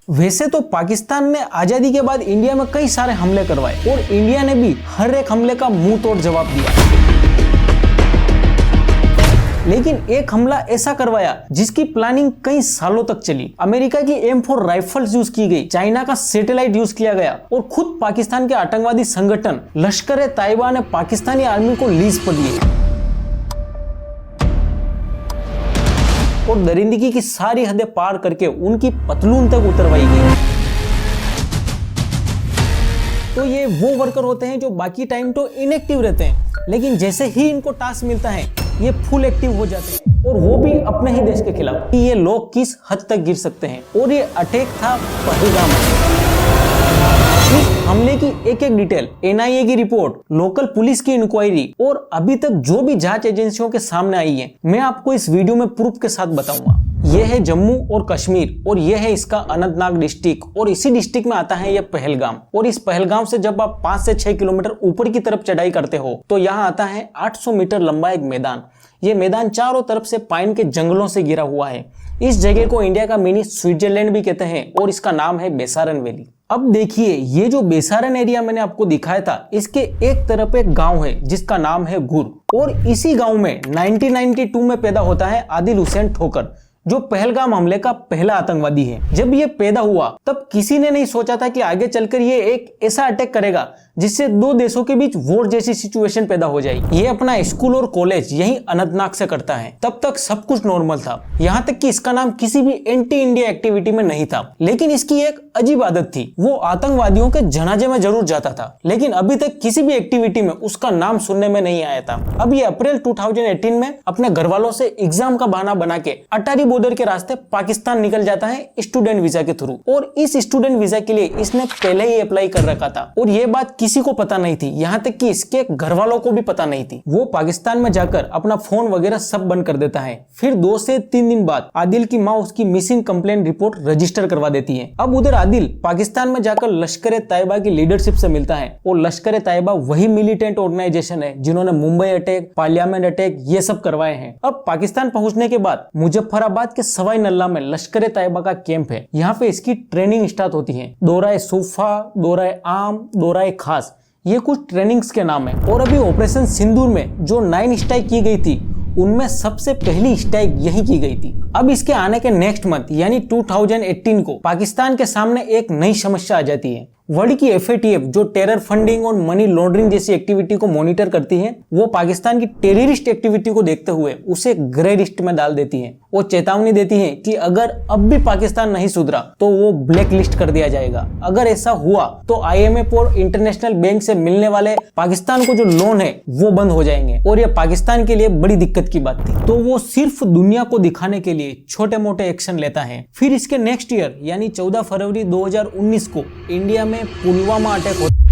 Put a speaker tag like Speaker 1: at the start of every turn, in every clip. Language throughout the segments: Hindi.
Speaker 1: वैसे तो पाकिस्तान ने आजादी के बाद इंडिया में कई सारे हमले करवाए और इंडिया ने भी हर एक हमले का मुंह तोड़ जवाब दिया, लेकिन एक हमला ऐसा करवाया जिसकी प्लानिंग कई सालों तक चली। अमेरिका की M4 राइफल्स यूज की गई, चाइना का सैटेलाइट यूज किया गया और खुद पाकिस्तान के आतंकवादी संगठन लश्कर-ए-तैयबा ने पाकिस्तानी आर्मी को लीज पर लिए और दरिंदगी की सारी हदें पार करके उनकी पतलून तक उतरवाई गई। तो ये वो वर्कर होते हैं जो बाकी टाइम तो इनएक्टिव रहते हैं, लेकिन जैसे ही इनको टास्क मिलता है ये फुल एक्टिव हो जाते हैं, और वो भी अपने ही देश के खिलाफ। ये लोग किस हद तक गिर सकते हैं। और ये अटैक था पहलगाम में। इस हमले की एक एक डिटेल, NIA की रिपोर्ट, लोकल पुलिस की इंक्वायरी और अभी तक जो भी जांच एजेंसियों के सामने आई है, मैं आपको इस वीडियो में प्रूफ के साथ बताऊंगा। यह है जम्मू और कश्मीर और यह है इसका अनंतनाग डिस्ट्रिक्ट, और इसी डिस्ट्रिक्ट में आता है यह पहलगाम। और इस पहलगाम से जब आप 5 से 6 किलोमीटर ऊपर की तरफ चढ़ाई करते हो तो यहाँ आता है 800 मीटर लंबा एक मैदान। ये मैदान चारों तरफ से पाइन के जंगलों से घिरा हुआ है। इस जगह को इंडिया का मिनी स्विट्जरलैंड भी कहते हैं और इसका नाम है बेसारन वैली। अब देखिए, ये जो बेसारन एरिया मैंने आपको दिखाया था, इसके एक तरफ एक गांव है जिसका नाम है गुर, और इसी गांव में 1992 में पैदा होता है आदिल हुसैन ठोकर, जो पहलगाम हमले का पहला आतंकवादी है। जब ये पैदा हुआ तब किसी ने नहीं सोचा था कि आगे चलकर ये एक ऐसा अटैक करेगा जिससे दो देशों के बीच वॉर जैसी सिचुएशन पैदा हो जाएगी। ये अपना स्कूल और कॉलेज यही अनंतनाग से करता है। तब तक सब कुछ नॉर्मल था, यहाँ तक कि इसका नाम किसी भी एंटी इंडिया एक्टिविटी में नहीं था। लेकिन इसकी एक अजीब आदत थी, वो आतंकवादियों के जनाजे में जरूर जाता था, लेकिन अभी तक किसी भी एक्टिविटी में उसका नाम सुनने में नहीं आया था। अब ये अप्रैल 2018 में अपने घर वालों से एग्जाम का बहाना बना के अटारी बॉर्डर के रास्ते पाकिस्तान निकल जाता है स्टूडेंट वीजा के थ्रू, और इस स्टूडेंट वीजा के लिए इसने पहले ही अप्लाई कर रखा था और ये बात किसी को पता नहीं थी, यहाँ तक कि इसके घर वालों को भी पता नहीं थी। वो पाकिस्तान में जाकर अपना फोन वगैरह सब बंद कर देता है। फिर 2 से 3 दिन बाद आदिल की माँ उसकी मिसिंग कंप्लेंट रिपोर्ट रजिस्टर करवा देती है। अब उधर आदिल पाकिस्तान में जाकर लश्कर-ए-तैयबा की लीडरशिप से मिलता है, और लश्कर-ए-तैयबा वही मिलिटेंट ऑर्गेनाइजेशन है जिन्होंने मुंबई अटैक, पार्लियामेंट अटैक ये सब करवाए हैं। अब पाकिस्तान पहुंचने के बाद मुजफ्फराबाद के सवाई नल्ला में लश्कर-ए-तैयबा का कैंप है। यहाँ पे इसकी ट्रेनिंग स्टार्ट होती है। दौरा-ए-सूफा, दौरा-ए-आम, दौरा-ए-खास, ये कुछ ट्रेनिंग्स के नाम है। और अभी ऑपरेशन सिंदूर में जो 9 स्ट्राइक की गई थी उनमें सबसे पहली स्ट्राइक यही की गई थी। अब इसके आने के नेक्स्ट मंथ यानी 2018 को पाकिस्तान के सामने एक नई समस्या आ जाती है। वर्ल्ड की FATF जो टेरर फंडिंग और मनी लॉन्ड्रिंग जैसी एक्टिविटी को मॉनिटर करती है, वो पाकिस्तान की टेररिस्ट एक्टिविटी को देखते हुए उसे ग्रे लिस्ट में डाल देती है और चेतावनी देती है कि अगर अब भी पाकिस्तान नहीं सुधरा तो वो ब्लैक लिस्ट कर दिया जाएगा। अगर ऐसा हुआ तो IMF और इंटरनेशनल बैंक से मिलने वाले पाकिस्तान को जो लोन है वो बंद हो जाएंगे, और ये पाकिस्तान के लिए बड़ी दिक्कत की बात थी। तो वो सिर्फ दुनिया को दिखाने के लिए छोटे मोटे एक्शन लेता है। फिर इसके नेक्स्ट ईयर यानी 14 फरवरी 2019 को इंडिया में पुलवामा अटैक होता है,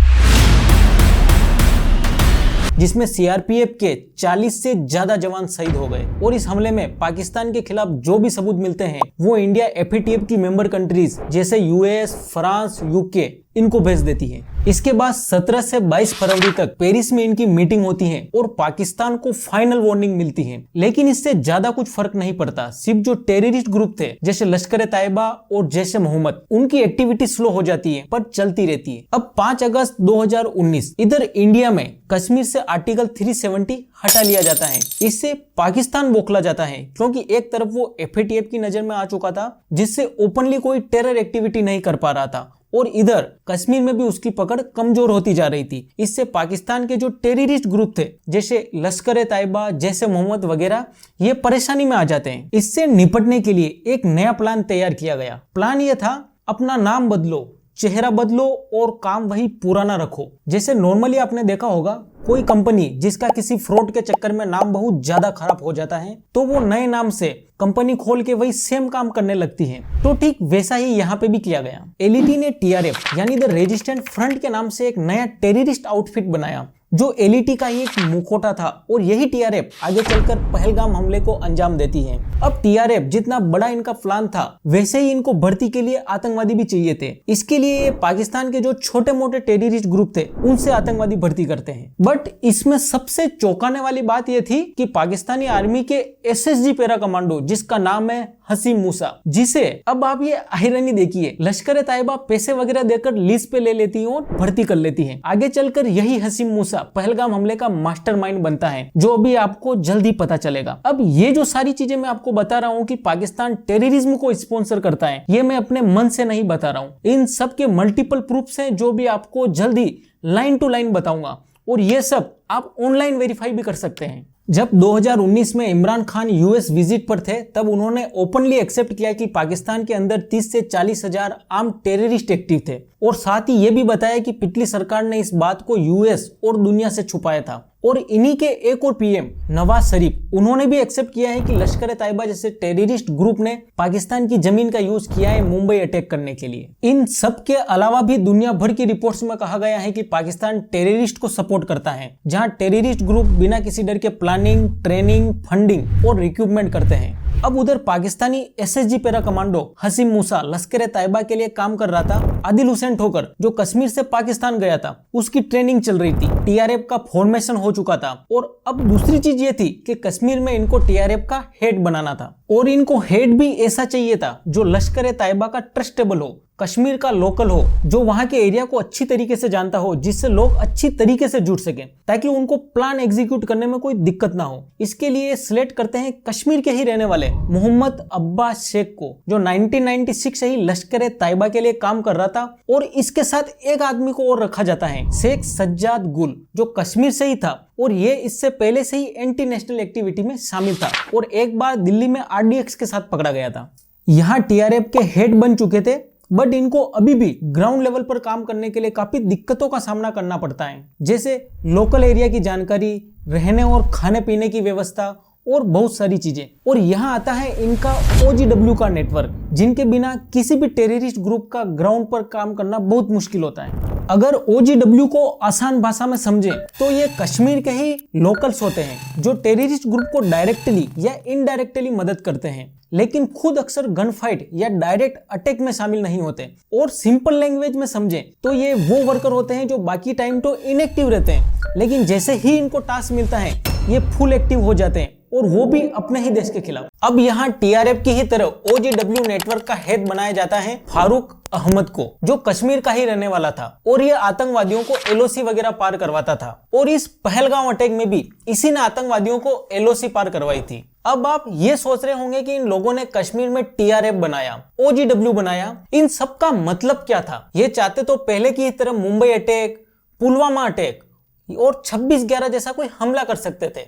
Speaker 1: जिसमें CRPF के 40 से ज्यादा जवान शहीद हो गए। और इस हमले में पाकिस्तान के खिलाफ जो भी सबूत मिलते हैं वो इंडिया FATF की मेंबर कंट्रीज जैसे US, फ्रांस, UK इनको भेज देती है। इसके बाद 17 से 22 फरवरी तक पेरिस में इनकी मीटिंग होती है और पाकिस्तान को फाइनल वार्निंग मिलती है। लेकिन इससे ज्यादा कुछ फर्क नहीं पड़ता, सिर्फ जो टेररिस्ट ग्रुप थे जैसे लश्कर-ए-तैयबा और जैश ए मोहम्मद, उनकी एक्टिविटी स्लो हो जाती है पर चलती रहती है। अब 5 अगस्त 2019 इधर इंडिया में कश्मीर से आर्टिकल 370 हटा लिया जाता है। इससे पाकिस्तान बौखला जाता है, क्योंकि एक तरफ वो FATF की नजर में आ चुका था जिससे ओपनली कोई टेरर एक्टिविटी नहीं कर पा रहा था, और इधर कश्मीर में भी उसकी पकड़ कमजोर होती जा रही थी। इससे पाकिस्तान के जो टेररिस्ट ग्रुप थे जैसे लश्कर-ए-तैयबा, जैसे मोहम्मद वगैरह, ये परेशानी में आ जाते हैं। इससे निपटने के लिए एक नया प्लान तैयार किया गया। प्लान ये था, अपना नाम बदलो, चेहरा बदलो और काम वही पुराना रखो। जैसे नॉर्मली आपने देखा होगा कोई कंपनी जिसका किसी फ्रॉड के चक्कर में नाम बहुत ज्यादा खराब हो जाता है तो वो नए नाम से कंपनी खोल के वही सेम काम करने लगती है। तो ठीक वैसा ही यहाँ पे भी किया गया। LET ने TRF यानी द रेजिस्टेंट फ्रंट के नाम से एक नया टेररिस्ट आउटफिट बनाया जो LET का ही एक मुखौटा था, और यही TRF आगे चलकर पहलगाम हमले को अंजाम देती है। अब TRF जितना बड़ा इनका प्लान था वैसे ही इनको भर्ती के लिए आतंकवादी भी चाहिए थे। इसके लिए ये पाकिस्तान के जो छोटे मोटे टेररिस्ट ग्रुप थे उनसे आतंकवादी भर्ती करते हैं। बट इसमें सबसे चौंकाने वाली बात यह थी कि पाकिस्तानी आर्मी के SSG पैरा कमांडो जिसका नाम है हसीम मूसा, जिसे अब आप ये आयरनी देखिए, लश्कर तैयबा पैसे वगैरह देकर लीज पे ले लेती है और भर्ती कर लेती है। आगे चलकर यही हसीम मूसा पहलगाम हमले का मास्टरमाइंड बनता है, जो अभी आपको जल्दी पता चलेगा। अब ये जो सारी चीजें मैं आपको बता रहा हूँ कि पाकिस्तान टेररिज्म को स्पॉन्सर करता है, ये मैं अपने मन से नहीं बता रहा हूँ। इन सब के मल्टीपल प्रूफ्स हैं जो भी आपको जल्दी लाइन टू लाइन बताऊंगा, और ये सब आप ऑनलाइन वेरीफाई भी कर सकते हैं। जब 2019 में इमरान खान यूएस विजिट पर थे, तब उन्होंने ओपनली एक्सेप्ट किया कि पाकिस्तान के अंदर 30 से 40 हजार आर्म टेररिस्ट एक्टिव थे, और साथ ही ये भी बताया कि पिछली सरकार ने इस बात को यूएस और दुनिया से छुपाया था। और इन्हीं के एक और पीएम नवाज शरीफ, उन्होंने भी एक्सेप्ट किया है कि लश्कर तैयबा जैसे टेररिस्ट ग्रुप ने पाकिस्तान की जमीन का यूज किया है मुंबई अटैक करने के लिए। इन सब के अलावा भी दुनिया भर की रिपोर्ट्स में कहा गया है कि पाकिस्तान टेररिस्ट को सपोर्ट करता है, जहां टेररिस्ट ग्रुप बिना किसी डर के प्लानिंग, ट्रेनिंग, फंडिंग और रिक्रूटमेंट करते हैं। अब उधर Pakistani SSG para commando Hashim Musa Lashkar Taiba के लिए काम कर रहा था। आदिल हुसैन ठोकर, जो कश्मीर से पाकिस्तान गया था, उसकी ट्रेनिंग चल रही थी, टीआरएफ का फॉर्मेशन हो चुका था, और अब दूसरी चीज ये थी कि कश्मीर में इनको टीआरएफ का हेड बनाना था, और इनको हेड भी ऐसा चाहिए था जो लश्कर तैयबा का ट्रस्टेबल हो, कश्मीर का लोकल हो, जो वहां के एरिया को अच्छी तरीके से जानता हो, जिससे लोग अच्छी तरीके से जुड़ सके, ताकि उनको प्लान एग्जीक्यूट करने में कोई दिक्कत ना हो। इसके लिए सिलेक्ट करते हैं कश्मीर के ही रहने वाले मोहम्मद अब्बास शेख को, जो 1996 से ही लश्कर तैयबा के लिए काम कर रहा था, और इसके साथ एक आदमी को और रखा जाता है, शेख सज्जाद गुल, जो कश्मीर से ही था, और ये इससे पहले से ही एंटी नेशनल एक्टिविटी में शामिल था, और एक बार दिल्ली में आरडीएक्स के साथ पकड़ा गया था। यहाँ टीआरएफ के हेड बन चुके थे, बट इनको अभी भी ग्राउंड लेवल पर काम करने के लिए काफी दिक्कतों का सामना करना पड़ता है, जैसे लोकल एरिया की जानकारी, रहने और खाने पीने की व्यवस्था, और बहुत सारी चीजें। और यहाँ आता है इनका OGW का नेटवर्क, जिनके बिना किसी भी टेररिस्ट ग्रुप का ग्राउंड पर काम करना बहुत मुश्किल होता है। अगर OGW को आसान भाषा में समझें तो ये कश्मीर के ही लोकल्स होते हैं, जो टेररिस्ट ग्रुप को डायरेक्टली या इनडायरेक्टली मदद करते हैं, लेकिन खुद अक्सर गन फाइट या डायरेक्ट अटैक में शामिल नहीं होते। और सिंपल लैंग्वेज में समझें तो ये वो वर्कर होते हैं जो बाकी टाइम तो इनएक्टिव रहते हैं, लेकिन जैसे ही इनको टास्क मिलता है ये फुल एक्टिव हो जाते हैं, और वो भी अपने ही देश के खिलाफ। अब यहाँ टीआरएफ की ही तरह OGW नेटवर्क का हेड बनाया जाता है फारूक अहमद को, जो कश्मीर का ही रहने वाला था, और ये आतंकवादियों को LOC वगैरह पार करवाता था, और इस पहलगाम अटैक में भी इसी ने आतंकवादियों को LOC पार करवाई थी। अब आप ये सोच रहे होंगे कि इन लोगों ने कश्मीर में टीआरएफ बनाया, OGW बनाया, इन सब का मतलब क्या था? ये चाहते तो पहले की तरह मुंबई अटैक, पुलवामा अटैक और 26/11 जैसा कोई हमला कर सकते थे,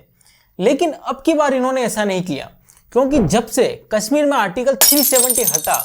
Speaker 1: लेकिन अब की बार इन्होंने ऐसा नहीं किया, क्योंकि जब से कश्मीर में आर्टिकल 370 हटा,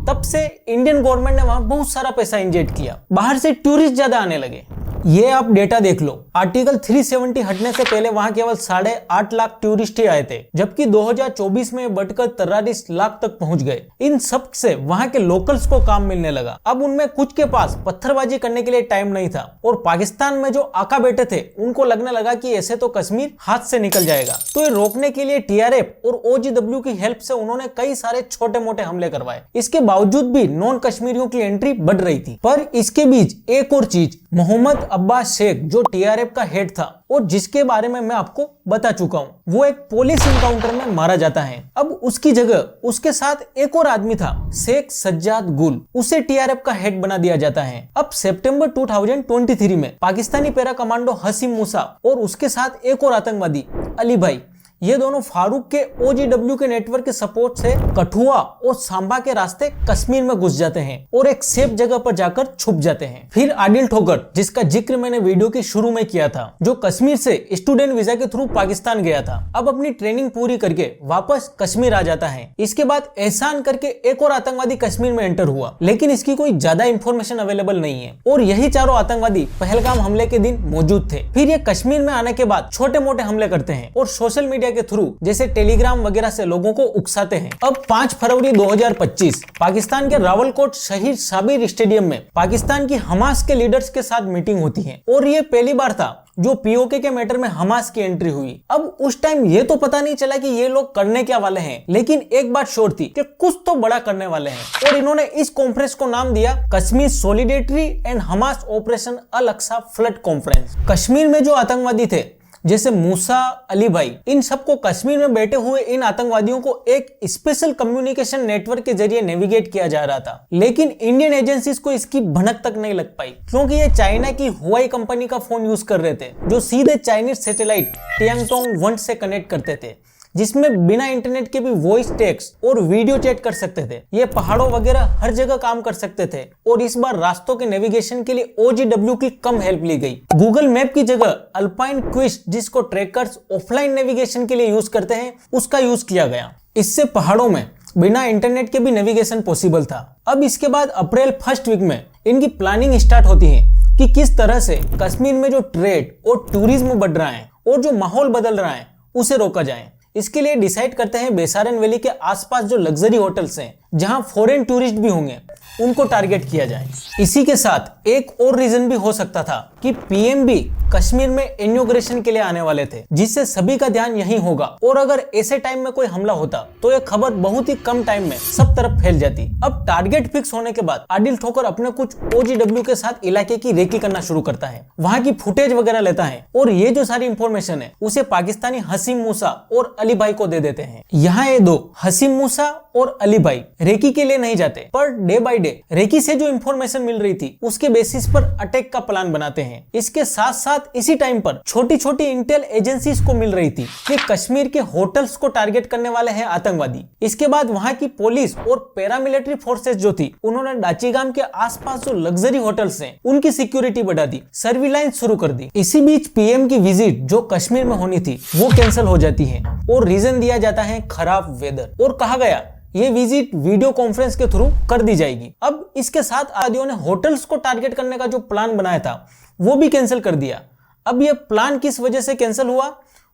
Speaker 1: तब से इंडियन गवर्नमेंट ने वहां बहुत सारा पैसा इंजेक्ट किया, बाहर से टूरिस्ट ज्यादा आने लगे। ये आप डेटा देख लो, आर्टिकल 370 हटने से पहले वहां केवल 8.5 लाख टूरिस्ट ही आए थे, जबकि 2024 में बढ़कर 43 लाख तक पहुंच गए। इन सब से वहां के लोकल्स को काम मिलने लगा। अब उनमें कुछ के पास पत्थरबाजी करने के लिए टाइम नहीं था, और पाकिस्तान में जो आका बैठे थे उनको लगने लगा कि ऐसे तो कश्मीर हाथ से निकल जाएगा। तो ये रोकने के लिए टीआरएफ और OGW की हेल्प से उन्होंने कई सारे छोटे मोटे हमले करवाए। इसके बावजूद भी नॉन कश्मीरियों की एंट्री बढ़ रही थी। पर इसके बीच एक और चीज, मोहम्मद अब्बास शेख, जो टीआरएफ का हेड था और जिसके बारे में मैं आपको बता चुका हूं, वो एक पुलिस इनकाउंटर में मारा जाता है। अब उसकी जगह उसके साथ एक और आदमी था, शेख सज्जाद गुल, उसे टीआरएफ का हेड बना दिया जाता है। अब सितंबर 2023 में पाकिस्तानी पैरा कमांडो हसीम मूसा और उसके साथ एक और आतंकवादी अली भाई, ये दोनों फारूक के OGW के नेटवर्क के सपोर्ट से कठुआ और सांबा के रास्ते कश्मीर में घुस जाते हैं और एक सेफ जगह पर जाकर छुप जाते हैं। फिर आदिल ठोकर, जिसका जिक्र मैंने वीडियो के शुरू में किया था, जो कश्मीर से स्टूडेंट वीजा के थ्रू पाकिस्तान गया था, अब अपनी ट्रेनिंग पूरी करके वापस कश्मीर आ जाता है। इसके बाद एहसान करके एक और आतंकवादी कश्मीर में एंटर हुआ, लेकिन इसकी कोई ज्यादा इंफॉर्मेशन अवेलेबल नहीं है, और यही चारों आतंकवादी पहलगाम हमले के दिन मौजूद थे। फिर ये कश्मीर में आने के बाद छोटे मोटे हमले करते हैं और सोशल मीडिया के थ्रू जैसे टेलीग्राम वगैरह से लोगों को उकसाते हैं। अब 5 फरवरी 2025 पाकिस्तान के रावलकोट शहीद साबिर स्टेडियम में पाकिस्तान की हमास के लीडर्स के साथ मीटिंग होती है, और ये पहली बार था जो पीओके के मैटर में हमास की एंट्री हुई। अब उस टाइम ये तो पता नहीं चला कि ये लोग करने क्या वाले हैं, लेकिन एक बात श्योर थी कि कुछ तो बड़ा करने वाले हैं, और इन्होंने इस कॉन्फ्रेंस को नाम दिया Kashmir solidarity and Hamas operation Al Aqsa flood conference. Kashmir में जो आतंकवादी थे जैसे मूसा, अली भाई, इन सबको कश्मीर में बैठे हुए इन आतंकवादियों को एक स्पेशल कम्युनिकेशन नेटवर्क के जरिए नेविगेट किया जा रहा था। लेकिन इंडियन एजेंसीज को इसकी भनक तक नहीं लग पाई, क्योंकि ये चाइना की हुआई कंपनी का फोन यूज कर रहे थे, जो सीधे चाइनीज सैटेलाइट टियांगटोंग 1 से कनेक्ट करते थे, जिसमें बिना इंटरनेट के भी वॉइस टेक्स्ट और वीडियो चैट कर सकते थे। ये पहाड़ों वगैरह हर जगह काम कर सकते थे और इस बार रास्तों के नेविगेशन के लिए OGW की कम हेल्प ली गई। गूगल मैप की जगह अल्पाइन क्विस्ट, जिसको ट्रैकर्स ऑफलाइन नेविगेशन के लिए यूज करते हैं, उसका यूज किया गया। इससे पहाड़ों में बिना इंटरनेट के भी नेविगेशन पॉसिबल था। अब इसके बाद अप्रैल 1 वीक में इनकी प्लानिंग स्टार्ट होती है कि किस तरह से कश्मीर में जो ट्रेड और टूरिज्म बढ़ रहा है और जो माहौल बदल रहा है उसे रोका जाए। इसके लिए डिसाइड करते हैं बेसारन वैली के आसपास जो लग्जरी होटल्स हैं, जहां फॉरेन टूरिस्ट भी होंगे, उनको टारगेट किया जाए। इसी के साथ एक और रीजन भी हो सकता था कि पीएम भी कश्मीर में इनॉग्रेशन के लिए आने वाले थे, जिससे सभी का ध्यान यहीं होगा और अगर ऐसे टाइम में कोई हमला होता तो यह खबर बहुत ही कम टाइम में सब तरफ फैल जाती। अब टारगेट फिक्स होने के बाद आदिल ठोकर अपने कुछ OGW के साथ इलाके की रेकी करना शुरू करता है, वहां की फुटेज वगैरह लेता है और ये जो सारी इंफॉर्मेशन है उसे पाकिस्तानी हसीम मूसा और अली भाई को दे देते हैं। यहाँ ये दो, हसीम मूसा और अली भाई, रेकी के लिए नहीं जाते, per day by day recce से जो इंफॉर्मेशन मिल रही थी उसके बेसिस पर अटैक का प्लान बनाते हैं। इसके साथ साथ इसी टाइम पर छोटी छोटी इंटेल एजेंसीज को मिल रही थी कि कश्मीर के होटल्स को टारगेट करने वाले हैं आतंकवादी। इसके बाद वहां की पुलिस और पैरामिलिट्री फोर्सेस जो थी, उन्होंने डाचीगाम के आसपास जो लग्जरी होटल्स हैं उनकी सिक्योरिटी बढ़ा दी, सर्विलांस शुरू कर दी। इसी बीच पीएम की विजिट जो कश्मीर में होनी थी वो कैंसिल हो जाती है और रीजन दिया जाता है खराब वेदर, और कहा गया ये विजिट वीडियो कॉन्फ्रेंस के थ्रू कर दी जाएगी। अब इसके साथ आदियों ने होटल्स को टारगेट करने का जो प्लान बनाया था वो भी कैंसिल कर दिया। अब ये प्लान किस वजह से कैंसिल हुआ,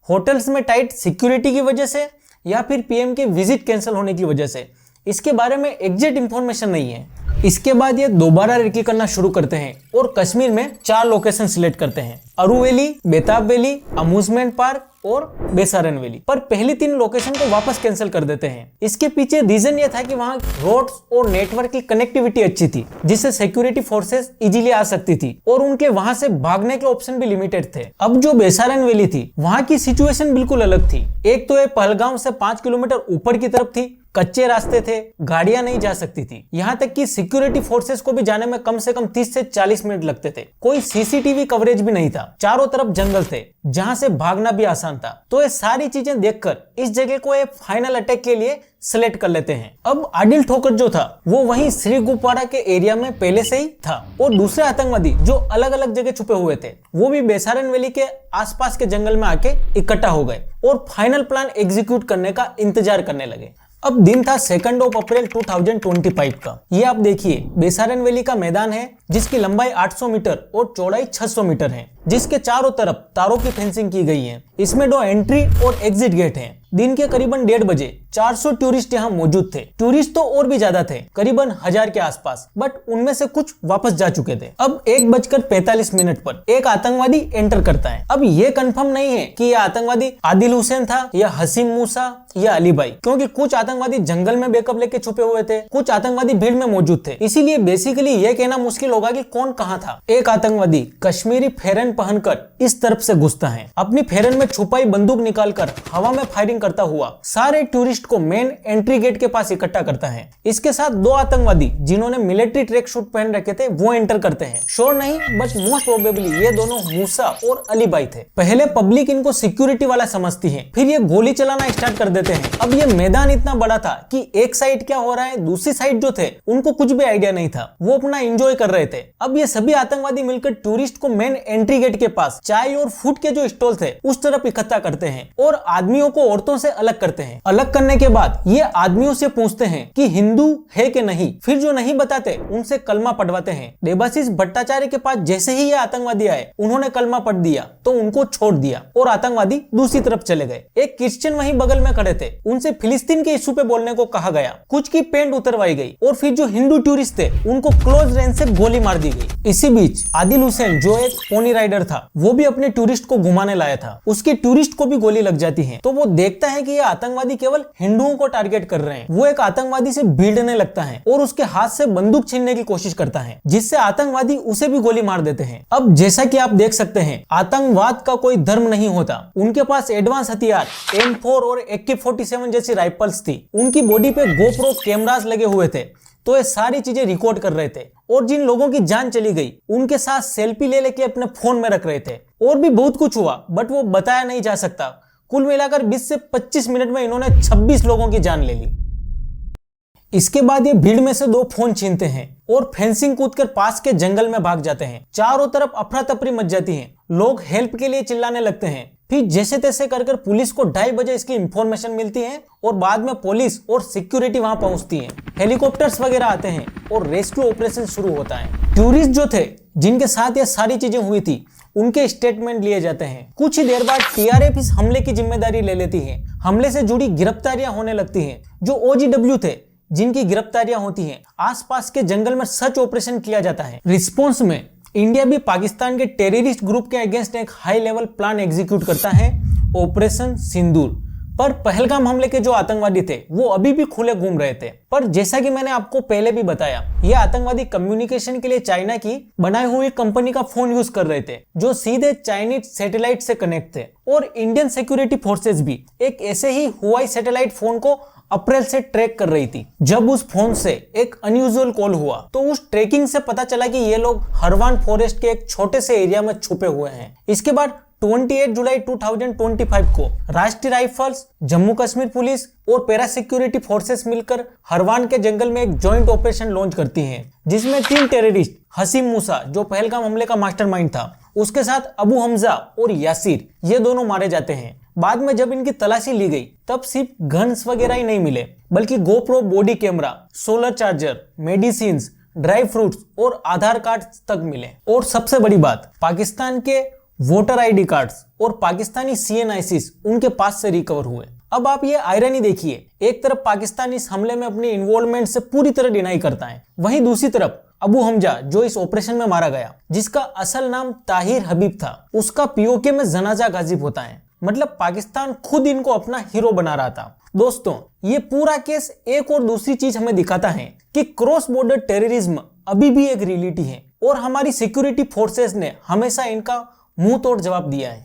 Speaker 1: होटल्स में टाइट सिक्योरिटी की वजह से या फिर पीएम के विजिट कैंसिल होने की वजह से, इसके बारे में एग्जैक्ट इंफॉर्मेशन नहीं है। इसके बाद ये दोबारा रेकी करना शुरू करते हैं और कश्मीर में 4 लोकेशन सिलेक्ट करते हैं, अरू वैली, बेताब वैली, अम्यूजमेंट पार्क और बेसारन वैली। पर पहली 3 लोकेशन को वापस कैंसिल कर देते हैं। इसके पीछे रीजन ये था कि वहां रोड्स और नेटवर्क की कनेक्टिविटी अच्छी थी, जिससे सिक्योरिटी फोर्सेस इजीली आ सकती थी और उनके वहां से भागने के ऑप्शन भी लिमिटेड थे। अब जो बेसारन वैली थी वहां की सिचुएशन बिल्कुल अलग थी। एक तो ये पहलगाम से 5 किलोमीटर ऊपर की तरफ थी, कच्चे रास्ते थे, गाड़ियां नहीं जा सकती थी, यहाँ तक कि सिक्योरिटी फोर्सेस को भी जाने में कम से कम 30 से 40 मिनट लगते थे। कोई सीसीटीवी कवरेज भी नहीं था, चारों तरफ जंगल थे जहां से भागना भी आसान था। तो ये सारी चीजें देखकर इस जगह को एक फाइनल अटैक के लिए सिलेक्ट कर लेते हैं। अब आदिल ठोकर जो था वो वहीं श्रीगुफवाड़ा के एरिया में पहले से ही था और दूसरे आतंकवादी जो अलग अलग जगह छुपे हुए थे वो भी बेसारन वैली के आसपास के जंगल में आके इकट्ठा हो गए और फाइनल प्लान एग्जीक्यूट करने का इंतजार करने लगे। अब दिन था 2 अप्रैल 2025 का। ये आप देखिए, बेसारन वैली का मैदान है जिसकी लंबाई 800 मीटर और चौड़ाई 600 मीटर है, जिसके चारों तरफ तारों की फेंसिंग की गई है। इसमें 2 एंट्री और एग्जिट गेट हैं। दिन के करीबन 1:30 बजे 400 टूरिस्ट यहाँ मौजूद थे। टूरिस्ट तो और भी ज्यादा थे, करीबन 1000 के आसपास, बट उनमें से कुछ वापस जा चुके थे। अब 1:45 पर एक आतंकवादी एंटर करता है। अब ये कंफर्म नहीं है कि यह आतंकवादी आदिल हुसैन था या हसीम मूसा या अली भाई, क्योंकि कुछ आतंकवादी जंगल में बैकअप लेके छुपे हुए थे, कुछ आतंकवादी भीड़ में मौजूद थे। इसीलिए बेसिकली ये कहना मुश्किल होगा कि कौन कहाँ था। एक आतंकवादी कश्मीरी फेरन पहनकर इस तरफ से घुसता है, अपनी फेरन में छुपाई बंदूक निकालकर हवा में फायरिंग करता हुआ सारे टूरिस्ट को मेन एंट्री गेट के पास इकट्ठा करता है। इसके साथ 2 आतंकवादी जिन्होंने मिलिट्री ट्रैक सूट पहन रखे थे वो एंटर करते हैं। श्योर नहीं, बट मोस्ट प्रोबेबली ये दोनों मूसा और अली भाई थे। पहले पब्लिक इनको सिक्योरिटी वाला समझती है, फिर ये गोली चलाना स्टार्ट कर देते हैं। अब ये मैदान इतना बड़ा था कि एक साइड क्या हो रहा है, दूसरी साइड जो थे उनको कुछ भी आइडिया नहीं था, वो अपना एंजॉय कर रहे थे। अब ये सभी आतंकवादी मिलकर टूरिस्ट को मेन एंट्री गेट के पास चाय और फूड के जो स्टॉल थे उस तरफ इकट्ठा करते हैं और आदमियों को औरतों से अलग करते हैं। अलग करने के बाद ये आदमियों से पूछते हैं कि हिंदू है कि नहीं, फिर जो नहीं बताते उनसे कलमा पढ़वाते हैं। देबाशीष भट्टाचार्य के पास जैसे ही ये आतंकवादी आए उन्होंने कलमा पढ़ दिया तो उनको छोड़ दिया और आतंकवादी दूसरी तरफ चले गए। एक क्रिश्चियन वहीं बगल में खड़े थे, उनसे फिलिस्तीन के इशू पे बोलने को कहा गया। कुछ की पेंट उतरवाई गई और फिर जो हिंदू टूरिस्ट थे उनको क्लोज रेंज से गोली मार दी गई। इसी बीच आदिल हुसैन जो एक पोनी राइडर था वो भी अपने टूरिस्ट को घुमाने लाया था, उसके टूरिस्ट को भी गोली लग जाती है। तो वो देख देखता है कि ये आतंकवादी केवल हिंदुओं को टारगेट कर रहे हैं, वो एक आतंकवादी से भिड़ने लगता है और उसके हाथ से बंदूक छीनने की कोशिश करता है, जिससे आतंकवादी उसे भी गोली मार देते हैं। अब जैसा कि आप देख सकते हैं, आतंकवाद का कोई धर्म नहीं होता। उनके पास एडवांस हथियार M4 और AK-47 जैसी राइफल्स थी। उनकी बॉडी पे GoPro कैमरास लगे हुए थे, तो ये सारी चीजें रिकॉर्ड कर रहे थे। और जिन लोगों की जान चली गई, उनके साथ सेल्फी ले लेके अपने फोन में रख रहे थे। और भी बहुत कुछ हुआ, बट वो बताया नहीं जा सकता। कुल मिलाकर 20 से 25 मिनट में इन्होंने 26 लोगों की जान ले ली। इसके बाद ये भीड़ में से 2 फोन छीनते हैं और फेंसिंग कूदकर पास के जंगल में भाग जाते हैं। चारों तरफ अफरा तफरी मच जाती है। लोग हेल्प के लिए चिल्लाने लगते हैं। फिर जैसे तैसे कर पुलिस को 2:30 बजे इसकी इंफॉर्मेशन मिलती है और बाद में पुलिस और सिक्योरिटी वहां पहुंचती है। हेलीकॉप्टर्स वगैरह आते हैं और रेस्क्यू ऑपरेशन शुरू होता है। टूरिस्ट जो थे, जिनके साथ ये सारी चीजें हुई थी, उनके स्टेटमेंट लिए जाते हैं। कुछ ही देर बाद TRF इस हमले की जिम्मेदारी ले लेती है। हमले से जुड़ी गिरफ्तारियां होने लगती हैं। जो OGW थे, जिनकी गिरफ्तारियां होती हैं, आसपास के जंगल में सर्च ऑपरेशन किया जाता है। रिस्पॉन्स में इंडिया भी पाकिस्तान के टेररिस्ट ग्रुप के अगेंस्ट एक हाई लेवल प्लान एग्जीक्यूट करता है, ऑपरेशन सिंदूर। पर पहलगाम हमले के जो आतंकवादी थे, वो अभी भी खुले घूम रहे थे। पर जैसा कि मैंने आपको पहले भी बताया, ये आतंकवादी कम्युनिकेशन के लिए चाइना की बनाई हुई कंपनी का फोन यूज कर रहे थे, जो सीधे चाइनीज सैटेलाइट से कनेक्ट थे। और इंडियन सिक्योरिटी फोर्सेस भी एक ऐसे ही हुआई सैटेलाइट फोन को अप्रैल से ट्रैक कर रही थी। जब उस फोन से एक अनयूजुअल कॉल हुआ, तो उस ट्रैकिंग से पता चला कि ये लोग हरवान फॉरेस्ट के एक छोटे से एरिया में छुपे हुए हैं। इसके बाद 28 जुलाई 2025 को राष्ट्रीय राइफल्स, जम्मू कश्मीर पुलिस और पैरा सिक्योरिटी फोर्सेस मिलकर हरवान के जंगल में एक जॉइंट ऑपरेशन लॉन्च करती हैं, जिसमें 3 टेररिस्ट, हसीम मूसा जो पहलगाम हमले का मास्टरमाइंड था, उसके साथ अबू हमजा और यासिर, ये दोनों मारे जाते हैं। बाद में जब इनकी तलाशी ली गई, तब सिर्फ गन्स वगैरह ही नहीं मिले, बल्कि GoPro body camera, solar charger, medicine, dry fruits और आधार कार्ड तक मिले। और सबसे बड़ी बात, पाकिस्तान के वोटर ID कार्ड्स और पाकिस्तानी CNICs उनके पास से रिकवर हुए। अब आप ये आयरनी देखिए, एक तरफ पाकिस्तान इस हमले में अपनी इन्वॉल्वमेंट से पूरी तरह डिनाई करता है, वहीं दूसरी तरफ अबू हमजा, जो इस ऑपरेशन में मारा गया, जिसका असल नाम ताहिर हबीब था, उसका POK में जनाजा गाजिब होता है। मतलब पाकिस्तान खुद इनको अपना हीरो बना रहा था। दोस्तों, ये पूरा केस एक और दूसरी चीज हमें दिखाता है कि क्रॉस बॉर्डर टेररिज्म अभी भी एक रियलिटी है और हमारी सिक्योरिटी फोर्सेस ने हमेशा इनका मुंह तोड़ जवाब दिया है।